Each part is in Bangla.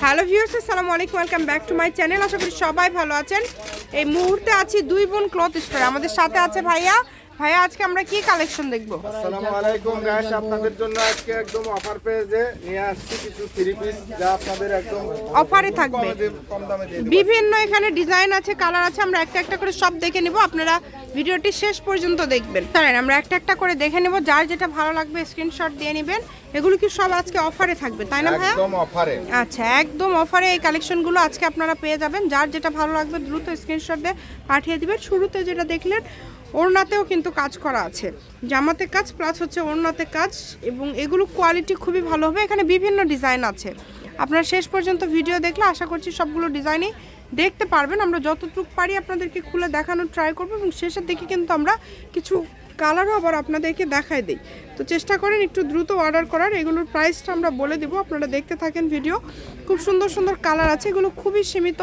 হ্যালো ভিউয়ার্স, আসসালামু আলাইকুম, welcome back to my channel. আশা করি সবাই ভালো আছেন। এই মুহূর্তে আছি দুই বোন ক্লথ স্টোরে। আমাদের সাথে আছে ভাইয়া। ভাইয়া, আজকে আমরা কি কালেকশন দেখব? আসসালামু আলাইকুম গাইস, আপনাদের জন্য আজকে একদম অফার পেজে নিয়ে আসছি কিছু থ্রি পিস যা আপনাদের একদম অফারে থাকবে। কম দামে দিয়ে দেব। বিভিন্ন এখানে ডিজাইন আছে, কালার আছে। আমরা একটা একটা করে সব দেখে নিব, আপনারা ভিডিওটি শেষ পর্যন্ত দেখবেন। তাই আমরা একটা একটা করে দেখে নেব, যার যেটা ভালো লাগবে স্ক্রিনশট দিয়ে নেবেন। এগুলো কি সব আজকে অফারে থাকবে, তাই না ভাইয়া? একদম অফারে। আচ্ছা, একদম অফারে এই কালেকশনগুলো আজকে আপনারা পেয়ে যাবেন। যার যেটা ভালো লাগবে দ্রুত স্ক্রিনশট দিয়ে পাঠিয়ে দিবেন। শুরুতে যেটা দেখলেন, ওড়নাতেও কিন্তু কাজ করা আছে, জামাতে কাজ প্লাস হচ্ছে ওড়নাতে কাজ, এবং এগুলো কোয়ালিটি খুবই ভালো হবে। এখানে বিভিন্ন ডিজাইন আছে, আপনারা শেষ পর্যন্ত ভিডিও দেখলে আশা করছি সবগুলো ডিজাইনই দেখতে পারবেন। আমরা যতটুকু পারি আপনাদেরকে খুলে দেখানোর ট্রাই করবো, এবং শেষের দিকে কিন্তু আমরা কিছু কালারও আবার আপনাদেরকে দেখাই দিই। তো চেষ্টা করেন একটু দ্রুত অর্ডার করার। এগুলোর প্রাইসটা আমরা বলে দেবো, আপনারা দেখতে থাকেন ভিডিও। খুব সুন্দর সুন্দর কালার আছে, এগুলো খুবই সীমিত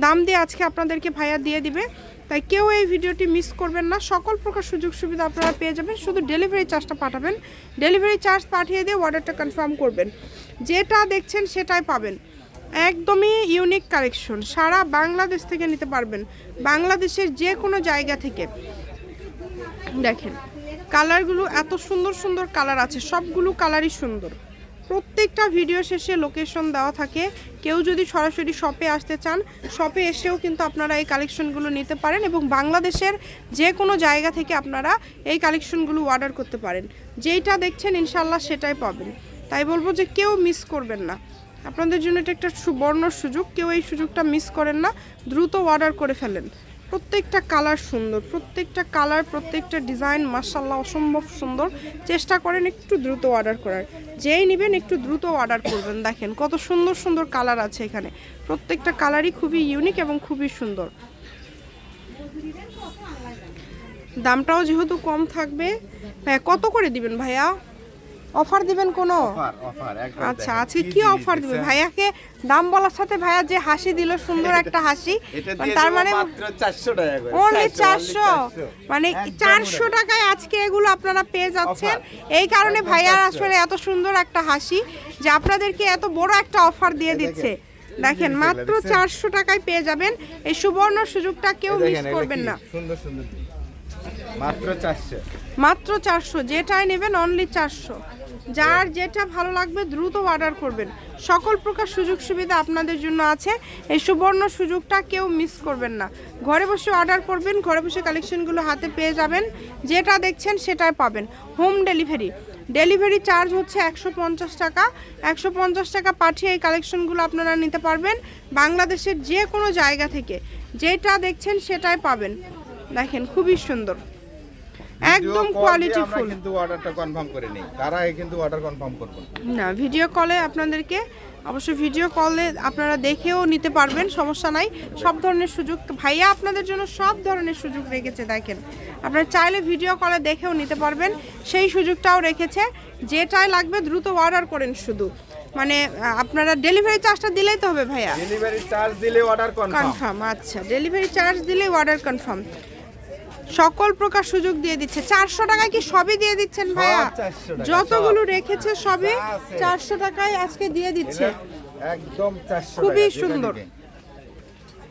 দাম দিয়ে আজকে আপনাদেরকে ভাইয়া দিয়ে দিবে। তাই কেউ এই ভিডিওটি মিস করবেন না। সকল প্রকার সুযোগ সুবিধা আপনারা পেয়ে যাবেন, শুধু ডেলিভারি চার্জটা পাঠাবেন। ডেলিভারি চার্জ পাঠিয়ে দিয়ে অর্ডারটা কনফার্ম করবেন। যেটা দেখছেন সেটাই পাবেন। একদমই ইউনিক কালেকশন, সারা বাংলাদেশ থেকে নিতে পারবেন, বাংলাদেশের যে কোনো জায়গা থেকে। দেখেন কালারগুলো এত সুন্দর সুন্দর কালার আছে, সবগুলো কালারই সুন্দর। প্রত্যেকটা ভিডিও শেষে লোকেশন দেওয়া থাকে। কেউ যদি সরাসরি শপে আসতে চান, শপে এসেও কিন্তু আপনারা এই কালেকশনগুলো নিতে পারেন, এবং বাংলাদেশের যে কোনো জায়গা থেকে আপনারা এই কালেকশনগুলো অর্ডার করতে পারেন। যেইটা দেখছেন ইনশাল্লাহ সেটাই পাবেন। তাই বলবো যে কেউ মিস করবেন না, আপনাদের জন্য এটা একটা সুবর্ণ সুযোগ। কেউ এই সুযোগটা মিস করেন না, দ্রুত অর্ডার করে ফেলেন। প্রত্যেকটা কালার সুন্দর, প্রত্যেকটা কালার, প্রত্যেকটা ডিজাইন মাশাআল্লাহ অসম্ভব সুন্দর। চেষ্টা করেন একটু দ্রুত অর্ডার করার। যেই নেবেন একটু দ্রুত অর্ডার করবেন। দেখেন কত সুন্দর সুন্দর কালার আছে এখানে, প্রত্যেকটা কালারই খুবই ইউনিক এবং খুবই সুন্দর। দামটাও যেহেতু কম থাকবে, ভাইয়া কত করে দিবেন? ভাইয়া অফার দিবেন কোনো? আচ্ছা, আজকে কি অফার দিবেন? ভাইয়াকে দাম বলার সাথে ভাইয়া যে হাসি দিল, সুন্দর একটা হাসি, তার মানে অনলি 400, মানে 400 টাকায় আজকে এগুলো আপনারা পেয়ে যাচ্ছেন। এই কারণে ভাইয়ার আসলে এত সুন্দর একটা হাসি যে আপনাদেরকে এত বড় একটা অফার দিয়ে দিচ্ছে। দেখেন মাত্র 400 টাকায় পেয়ে যাবেন এই সুবর্ণ সুযোগটা, কেউ মিস করবেন না। সুন্দর সুন্দর মাত্র 400, মাত্র 400, যেটাই নেবেন অনলি 400। যার যেটা ভালো লাগবে দ্রুত অর্ডার করবেন। সকল প্রকার সুযোগ সুবিধা আপনাদের জন্য আছে, এই সুবর্ণ সুযোগটা কেউ মিস করবেন না। ঘরে বসে অর্ডার করবেন, ঘরে বসে কালেকশনগুলো হাতে পেয়ে যাবেন। যেটা দেখছেন সেটাই পাবেন। হোম ডেলিভারি, ডেলিভারি চার্জ হচ্ছে 150 টাকা। 150 টাকা পাঠিয়ে এই কালেকশনগুলো আপনারা নিতে পারবেন বাংলাদেশের যে কোনো জায়গা থেকে। যেটা দেখছেন সেটাই পাবেন। দেখেন খুবই সুন্দর, একদম কোয়ালিটি ফুল। কিন্তু অর্ডারটা কনফার্ম করে নেই, তারা কিন্তু অর্ডার কনফার্ম করবে না, ভিডিও কলে আপনাদেরকে অবশ্যই ভিডিও কলে আপনারা দেখেও নিতে পারবেন, সমস্যা নাই। সব ধরনের সুযোগ ভাইয়া আপনাদের জন্য সব ধরনের সুযোগ রেখেছে। দেখেন আপনারা চাইলে ভিডিও কলে দেখেও নিতে পারবেন, সেই সুযোগটাও রেখেছে। যেটাই লাগবে দ্রুত অর্ডার করেন শুধু, মানে আপনারা ডেলিভারি চার্জটা দিলেই তো হবে ভাইয়া। ডেলিভারি চার্জ দিলে অর্ডার কনফার্ম। আচ্ছা, ডেলিভারি চার্জ দিলেই অর্ডার কনফার্ম। সকল প্রকার সুযোগ দিয়ে দিচ্ছে। 400 টাকায় কি সবই দিয়ে দিচ্ছেন ভাইয়া? যতগুলো রেখেছে সবই 400 টাকায় আজকে দিয়ে দিচ্ছে, একদম 400। খুবই সুন্দর।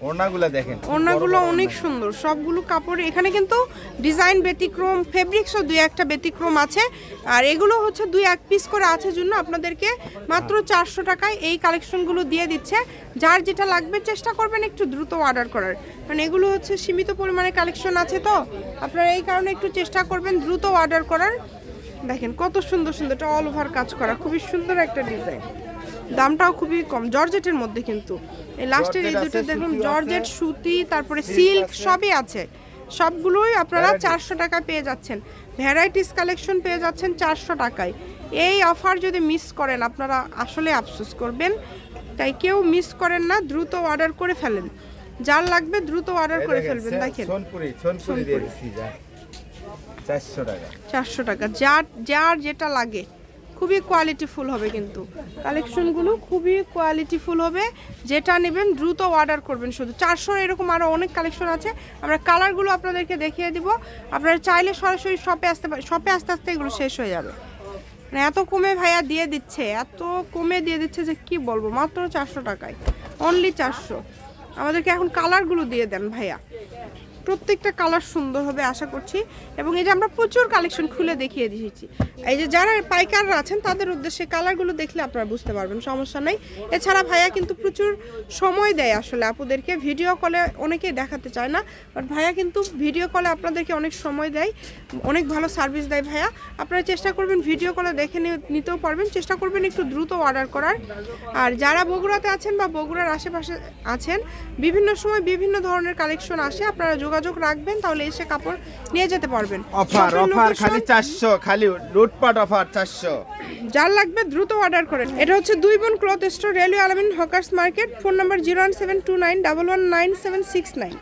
ওড়নাগুলো দেখেন, ওড়নাগুলো অনেক সুন্দর, সবগুলো কাপড়। এখানে কিন্তু ডিজাইন ব্যতিক্রম, ফেব্রিক্সও দুই একটা ব্যতিক্রম আছে, আর এগুলো হচ্ছে 2-1 পিস করে আছে জন্য আপনাদেরকে মাত্র 400 টাকায় এই কালেকশনগুলো দিয়ে দিচ্ছে। যার যেটা লাগবে চেষ্টা করবেন একটু দ্রুত অর্ডার করার, কারণ এগুলো হচ্ছে সীমিত পরিমাণে কালেকশন আছে, তো আপনারা এই কারণে একটু চেষ্টা করবেন দ্রুত অর্ডার করার। দেখেন কত সুন্দর সুন্দর, এটা অল ওভার কাজ করা, খুবই সুন্দর একটা ডিজাইন। দামটাও খুবই কম, জর্জেটের মধ্যে কিন্তু। এই লাস্টের এই দুটো দেখুন, জর্জেট, সুতি, তারপরে সিল্ক সবই আছে। সবগুলোই আপনারা 400 টাকায় পেয়ে যাচ্ছেন। ভ্যারাইটিস কালেকশন পেয়ে যাচ্ছেন 400 টাকায়। এই অফার যদি মিস করেন আপনারা আসলে আফসোস করবেন। তাই কেউ মিস করেন না, দ্রুত অর্ডার করে ফেলেন। যার লাগবে দ্রুত অর্ডার করে ফেলবেন। দেখেন সোনপুরি দিয়ে দিচ্ছি 400 টাকা। 400 টাকা, যার যেটা লাগে। খুবই কোয়ালিটিফুল হবে কিন্তু কালেকশনগুলো, খুবই কোয়ালিটিফুল হবে। যেটা নেবেন দ্রুত অর্ডার করবেন শুধু। 400 এরকম আরও অনেক কালেকশন আছে, আমরা কালারগুলো আপনাদেরকে দেখিয়ে দিব। আপনারা চাইলে সরাসরি শপে আসতে পারেন, শপে আস্তে আস্তে এগুলো শেষ হয়ে যাবে। মানে এত কমে ভাইয়া দিয়ে দিচ্ছে, এত কমে দিয়ে দিচ্ছে যে কি বলবো, মাত্র 400 টাকায়, অনলি 400। আমাদেরকে এখন কালারগুলো দিয়ে দেন ভাইয়া, প্রত্যেকটা কালার সুন্দর হবে আশা করছি। এবং এই যে আমরা প্রচুর কালেকশন খুলে দেখিয়ে দিয়েছি, এই যে যারা পাইকাররা আছেন তাদের উদ্দেশ্যে কালারগুলো দেখলে আপনারা বুঝতে পারবেন, সমস্যা নেই। এছাড়া ভাইয়া কিন্তু প্রচুর সময় দেয় আসলে আপুদেরকে, ভিডিও কলে অনেকেই দেখাতে চায় না, বাট ভাইয়া কিন্তু ভিডিও কলে আপনাদেরকে অনেক সময় দেয়, অনেক ভালো সার্ভিস দেয় ভাইয়া। আপনারা চেষ্টা করবেন ভিডিও কলে দেখে নিতেও পারবেন, চেষ্টা করবেন একটু দ্রুত অর্ডার করার। আর যারা বগুড়াতে আছেন বা বগুড়ার আশেপাশে আছেন, বিভিন্ন সময় বিভিন্ন ধরনের কালেকশন আসে, আপনারা যোগাযোগ রাখবেন, তাহলে এসে কাপড় নিয়ে যেতে পারবেন। অফার লোকেশন খালি 400, খালি লুটপাট অফার 400। যার লাগবে দ্রুত অর্ডার করেন। এটা হচ্ছে 2 বোন ক্লথ স্টোর, রেলওয়ে আলামিন হকার্স মার্কেট। Phone number 01729119769।